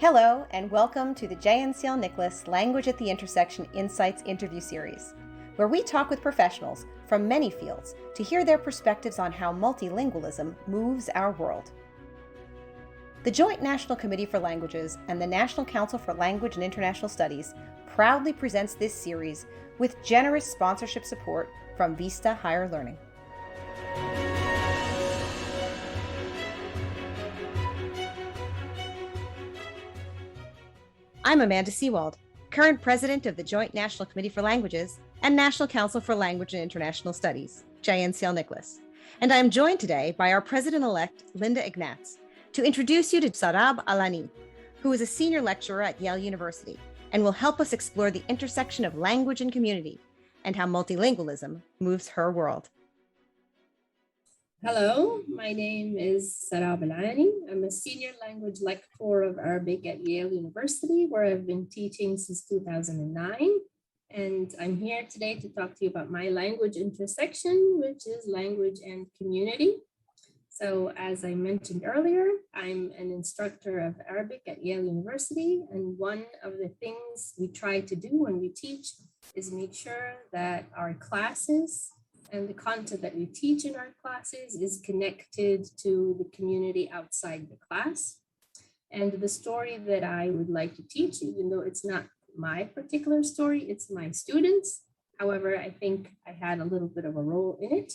Hello, and welcome to the JNCL-NCLIS Language at the Intersection Insights interview series, where we talk with professionals from many fields to hear their perspectives on how multilingualism moves our world. The Joint National Committee for Languages and the National Council for Language and International Studies proudly presents this series with generous sponsorship support from Vista Higher Learning. I'm Amanda Seawald, current president of the Joint National Committee for Languages and National Council for Language and International Studies, JNCL-NCLIS, and I am joined today by our president-elect, Linda Ignatz, to introduce you to Sarab Al Ani, who is a senior lecturer at Yale University and will help us explore the intersection of language and community and how multilingualism moves her world. Hello, my name is Sarab Al Ani. I'm a senior language lecturer of Arabic at Yale University, where I've been teaching since 2009. And I'm here today to talk to you about my language intersection, which is language and community. So as I mentioned earlier, I'm an instructor of Arabic at Yale University. And one of the things we try to do when we teach is make sure that our classes and the content that we teach in our classes is connected to the community outside the class. And the story that I would like to teach, even though it's not my particular story, it's my students. However, I think I had a little bit of a role in it.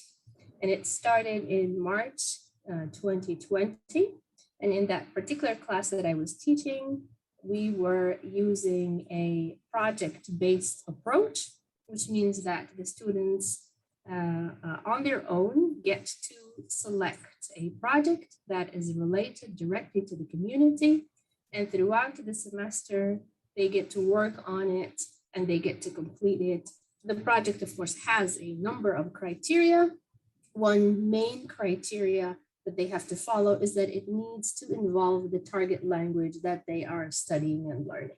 And it started in March 2020. And in that particular class that I was teaching, we were using a project-based approach, which means that the students on their own get to select a project that is related directly to the community, and throughout the semester they get to work on it and they get to complete it. The project, of course, has a number of criteria. One main criteria that they have to follow is that it needs to involve the target language that they are studying and learning.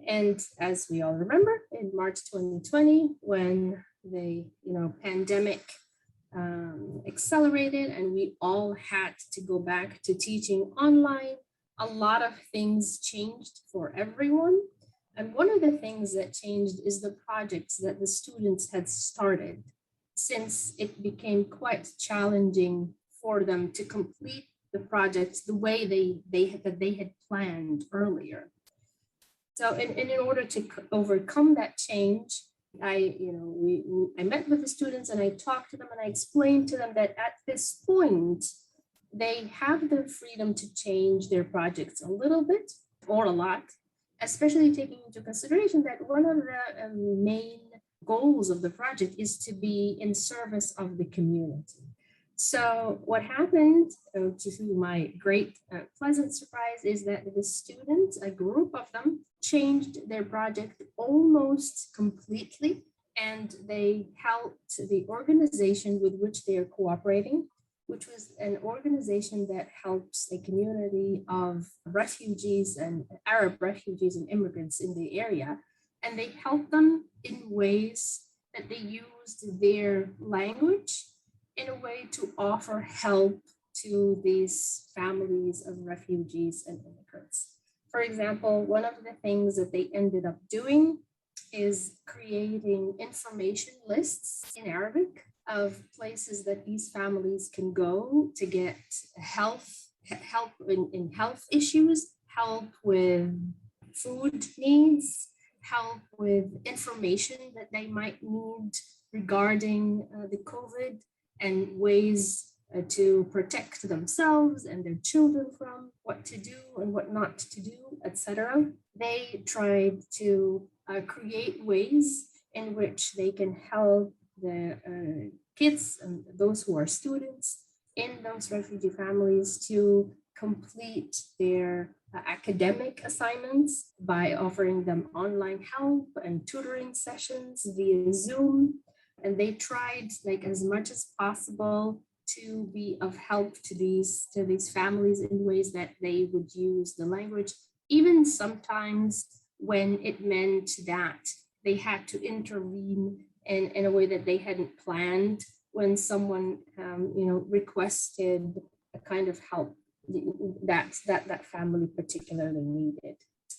And as we all remember, in March 2020, when the pandemic accelerated and we all had to go back to teaching online, a lot of things changed for everyone. And one of the things that changed is the projects that the students had started, since it became quite challenging for them to complete the projects the way they had planned earlier. So in order to overcome that change, I met with the students and I talked to them and I explained to them that at this point, they have the freedom to change their projects a little bit or a lot, especially taking into consideration that one of the main goals of the project is to be in service of the community. So what happened, to my great pleasant surprise, is that the students, a group of them, changed their project almost completely, and they helped the organization with which they are cooperating, which was an organization that helps a community of refugees and Arab refugees and immigrants in the area. And they helped them in ways that they used their language in a way to offer help to these families of refugees and immigrants. For example, one of the things that they ended up doing is creating information lists in Arabic of places that these families can go to get help in health issues, help with food needs, help with information that they might need regarding the COVID and ways to protect themselves and their children from what to do and what not to do, etc. They tried to create ways in which they can help the kids and those who are students in those refugee families to complete their academic assignments by offering them online help and tutoring sessions via Zoom. And they tried, as much as possible, to be of help to these families in ways that they would use the language, even sometimes when it meant that they had to intervene in a way that they hadn't planned when someone requested a kind of help that family particularly needed.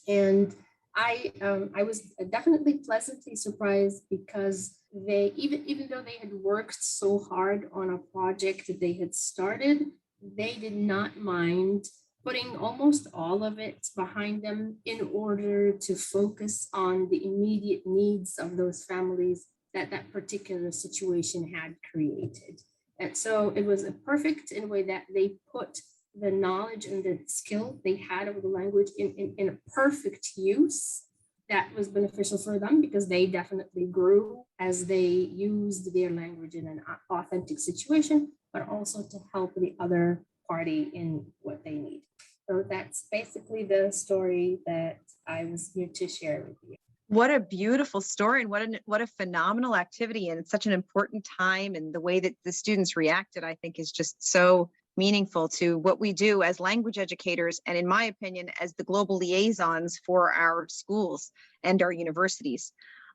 And I was definitely pleasantly surprised because they, even though they had worked so hard on a project that they had started, they did not mind putting almost all of it behind them in order to focus on the immediate needs of those families that that particular situation had created. And so it was a perfect in a way that they put the knowledge and the skill they had of the language in a perfect use that was beneficial for them, because they definitely grew as they used their language in an authentic situation, but also to help the other party in what they need. So that's basically the story that I was here to share with you. What a beautiful story, and what a phenomenal activity, and it's such an important time, and the way that the students reacted, I think, is just so meaningful to what we do as language educators, and in my opinion, as the global liaisons for our schools and our universities.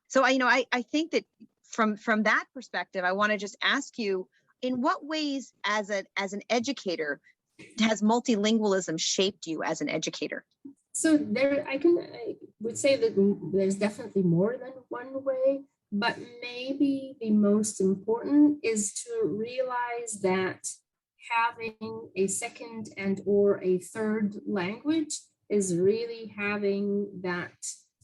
So I think that from that perspective, I want to just ask you, in what ways as an educator has multilingualism shaped you as an educator? So I would say that there's definitely more than one way, but maybe the most important is to realize that having a second and or a third language is really having that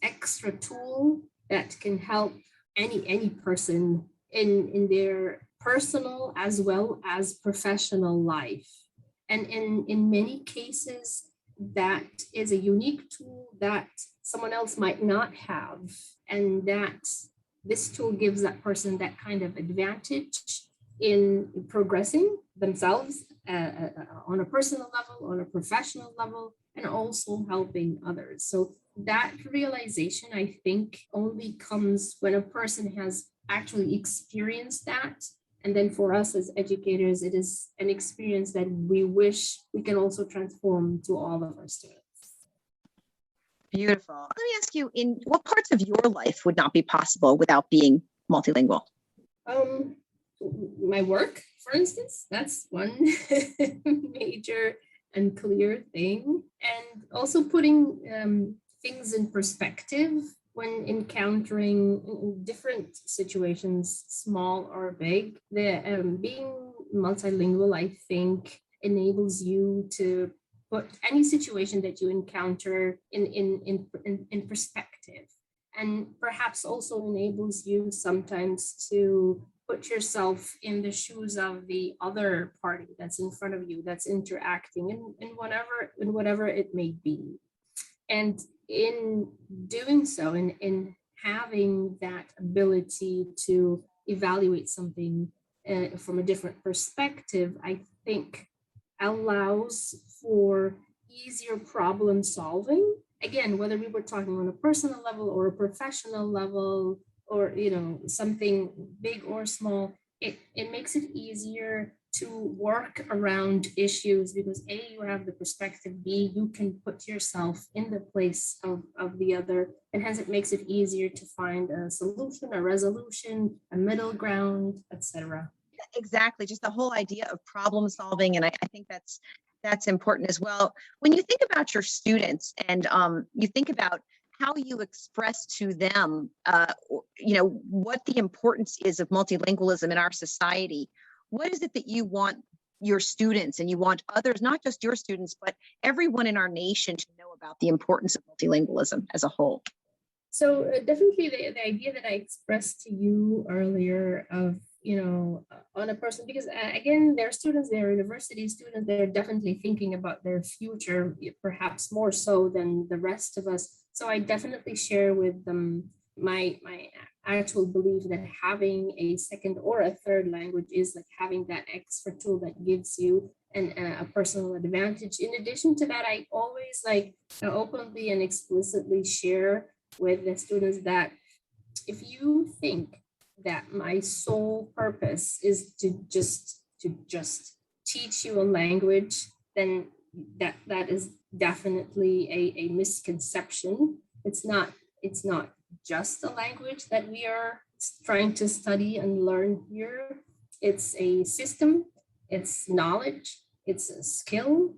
extra tool that can help any person in their personal as well as professional life. And in many cases, that is a unique tool that someone else might not have. And that this tool gives that person that kind of advantage in progressing themselves on a personal level, on a professional level, and also helping others. So that realization, I think, only comes when a person has actually experienced that. And then for us as educators, it is an experience that we wish we can also transform to all of our students. Beautiful. Let me ask you, in what parts of your life would not be possible without being multilingual? My work, for instance, that's one major and clear thing. And also putting things in perspective when encountering different situations, small or big. Being multilingual, I think, enables you to put any situation that you encounter in perspective, and perhaps also enables you sometimes to put yourself in the shoes of the other party that's in front of you, that's interacting in whatever it may be. And in doing so, in having that ability to evaluate something from a different perspective, I think allows for easier problem solving. Again, whether we were talking on a personal level or a professional level, or something big or small, it makes it easier to work around issues, because A, you have the perspective, B, you can put yourself in the place of the other, and hence it makes it easier to find a solution, a resolution, a middle ground, etc. Exactly, just the whole idea of problem solving, and I think that's important as well. When you think about your students and you think about how you express to them, what the importance is of multilingualism in our society, what is it that you want your students and you want others, not just your students, but everyone in our nation to know about the importance of multilingualism as a whole? So definitely the idea that I expressed to you earlier of, on a person, because again, they're students, they're university students, they're definitely thinking about their future, perhaps more so than the rest of us. So I definitely share with them my actual belief that having a second or a third language is like having that extra tool that gives you a personal advantage. In addition to that, I always openly and explicitly share with the students that if you think that my sole purpose is to just teach you a language, then that is definitely a misconception. It's not just a language that we are trying to study and learn here. It's a system, it's knowledge, it's a skill,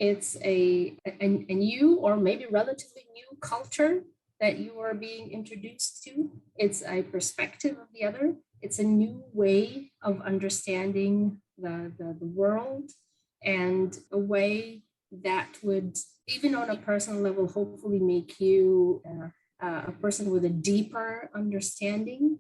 It's a new or maybe relatively new culture that you are being introduced to. It's a perspective of the other. It's a new way of understanding the world, and a way that would, even on a personal level, hopefully make you a person with a deeper understanding.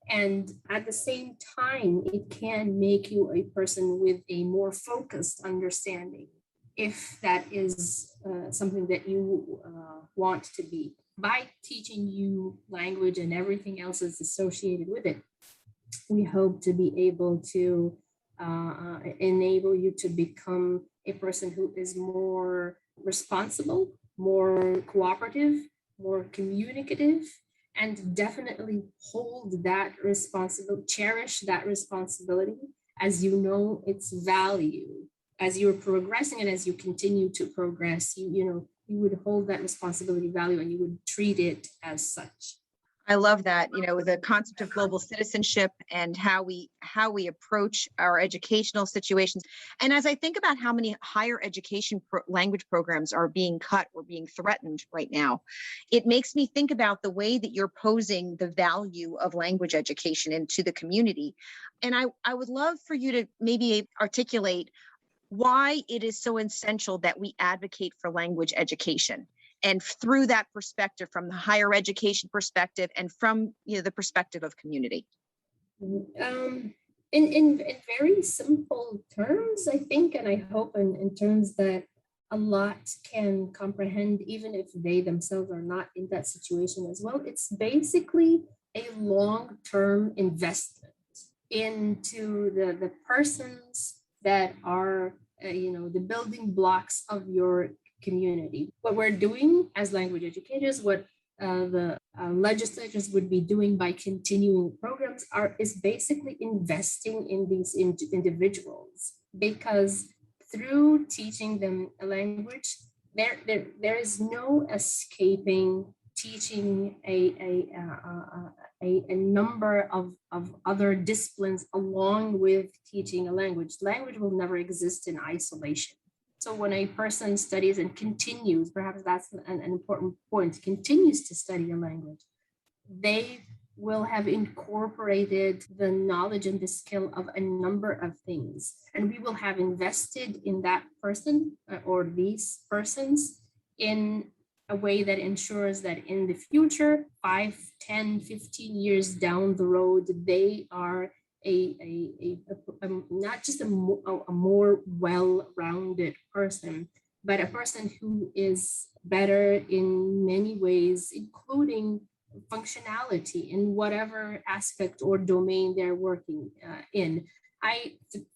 And at the same time, it can make you a person with a more focused understanding, if that is something that you want to be. By teaching you language and everything else is associated with it, we hope to be able to enable you to become a person who is more responsible, more cooperative, more communicative, and definitely hold that responsibility, cherish that responsibility, as you know its value. As you're progressing and as you continue to progress, you would hold that responsibility value, and you would treat it as such. I love that, the concept of global citizenship and how we approach our educational situations. And as I think about how many higher education language programs are being cut or being threatened right now, it makes me think about the way that you're posing the value of language education into the community. And I would love for you to maybe articulate why it is so essential that we advocate for language education. And through that perspective, from the higher education perspective and from the perspective of community. In very simple terms, I think, and I hope in terms that a lot can comprehend, even if they themselves are not in that situation as well, it's basically a long-term investment into the persons that are, the building blocks of your community. What we're doing as language educators, what the legislatures would be doing by continuing programs is basically investing in these individuals, because through teaching them a language, there is no escaping teaching a number of other disciplines along with teaching a language. Language will never exist in isolation. So when a person studies and continues, perhaps that's an important point, continues to study a language, they will have incorporated the knowledge and the skill of a number of things. And we will have invested in that person or these persons in a way that ensures that in the future, 5, 10, 15 years down the road, they are not just a more well-rounded person, but a person who is better in many ways, including functionality in whatever aspect or domain they're working in.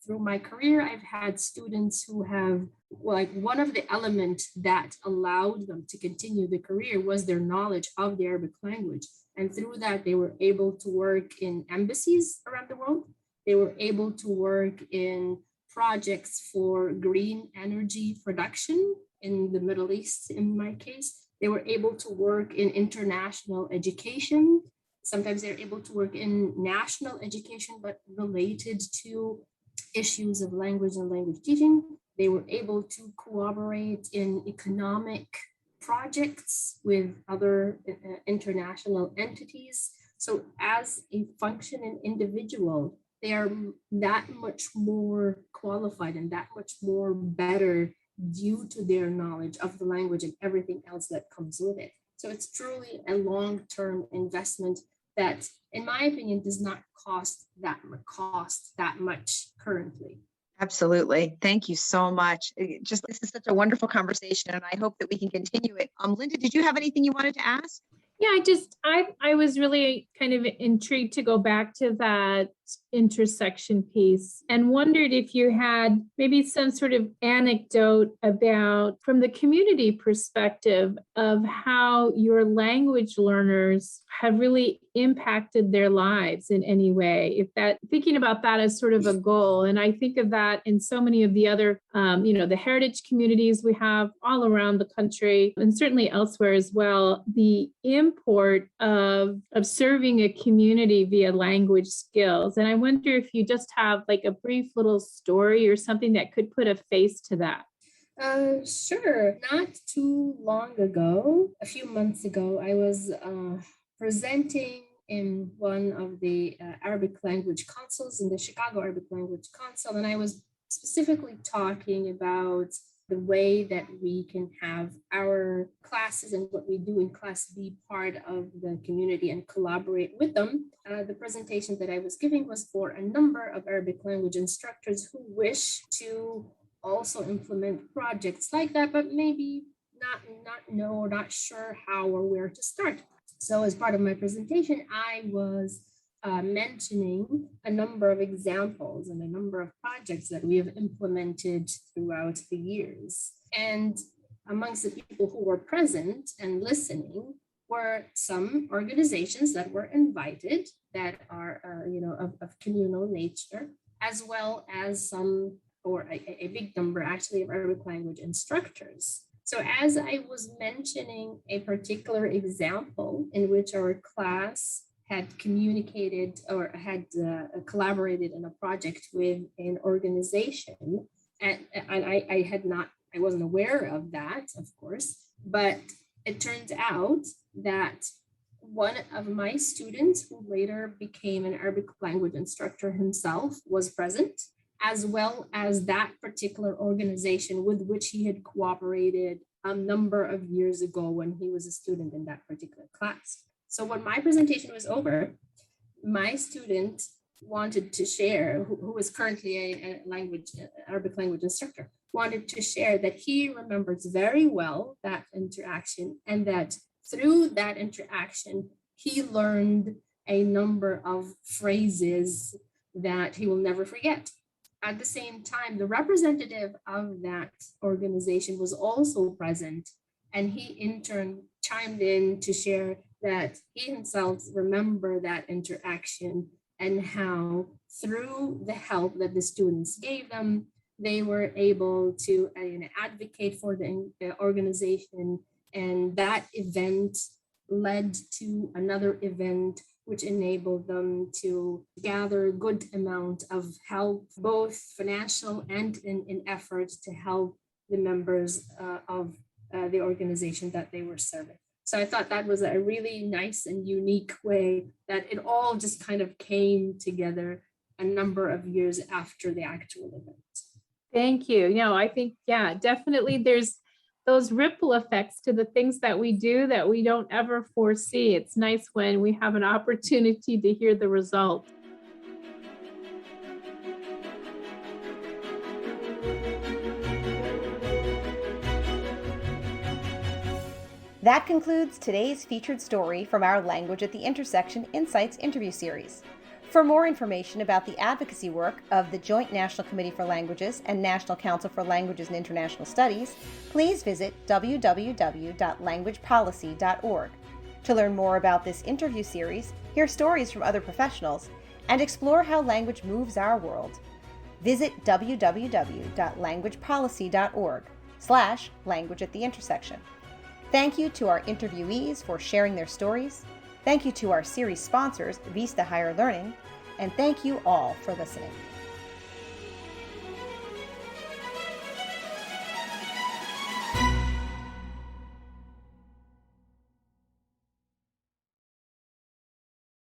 Through my career, I've had students who have, one of the elements that allowed them to continue the career was their knowledge of the Arabic language. And through that, they were able to work in embassies around the world. They were able to work in projects for green energy production in the Middle East, in my case. They were able to work in international education. Sometimes they're able to work in national education, but related to issues of language and language teaching. They were able to cooperate in economic projects with other international entities. So as a functioning individual, they are that much more qualified and that much more better due to their knowledge of the language and everything else that comes with it. So it's truly a long-term investment that, in my opinion, does not cost that much currently. Absolutely. Thank you so much. This is such a wonderful conversation, and I hope that we can continue it. Linda, did you have anything you wanted to ask? Yeah, I was really kind of intrigued to go back to that intersection piece and wondered if you had maybe some sort of anecdote about, from the community perspective, of how your language learners have really impacted their lives in any way. If that, thinking about that as sort of a goal, and I think of that in so many of the other, the heritage communities we have all around the country, and certainly elsewhere as well, the import of serving a community via language skills. And I wonder if you just have like a brief little story or something that could put a face to that. Sure. Not too long ago, a few months ago, I was presenting in one of the Arabic language councils in the Chicago Arabic Language Council, and I was specifically talking about the way that we can have our classes and what we do in class be part of the community and collaborate with them. The presentation that I was giving was for a number of Arabic language instructors who wish to also implement projects like that, but maybe not sure how or where to start. So as part of my presentation, I was mentioning a number of examples and a number of projects that we have implemented throughout the years. And amongst the people who were present and listening were some organizations that were invited that are, of communal nature, as well as some, or a big number actually, of Arabic language instructors. So as I was mentioning a particular example in which our class had communicated or had collaborated in a project with an organization, and I wasn't aware of that, of course, but it turned out that one of my students, who later became an Arabic language instructor himself, was present, as well as that particular organization with which he had cooperated a number of years ago when he was a student in that particular class. So when my presentation was over, my student wanted to share, who is currently a Arabic language instructor, wanted to share that he remembers very well that interaction, and that through that interaction, he learned a number of phrases that he will never forget. At the same time, the representative of that organization was also present, and he in turn chimed in to share that he himself remembered that interaction and how through the help that the students gave them, they were able to advocate for the organization. And that event led to another event, which enabled them to gather a good amount of help, both financial and in efforts to help the members of the organization that they were serving. So I thought that was a really nice and unique way that it all just kind of came together a number of years after the actual event. Thank you. I think, yeah, definitely there's those ripple effects to the things that we do that we don't ever foresee. It's nice when we have an opportunity to hear the result. That concludes today's featured story from our Language at the Intersection Insights interview series. For more information about the advocacy work of the Joint National Committee for Languages and National Council for Languages and International Studies, please visit www.languagepolicy.org. To learn more about this interview series, hear stories from other professionals, and explore how language moves our world, visit www.languagepolicy.org/language at the intersection. Thank you to our interviewees for sharing their stories. Thank you to our series sponsors, Vista Higher Learning, and thank you all for listening.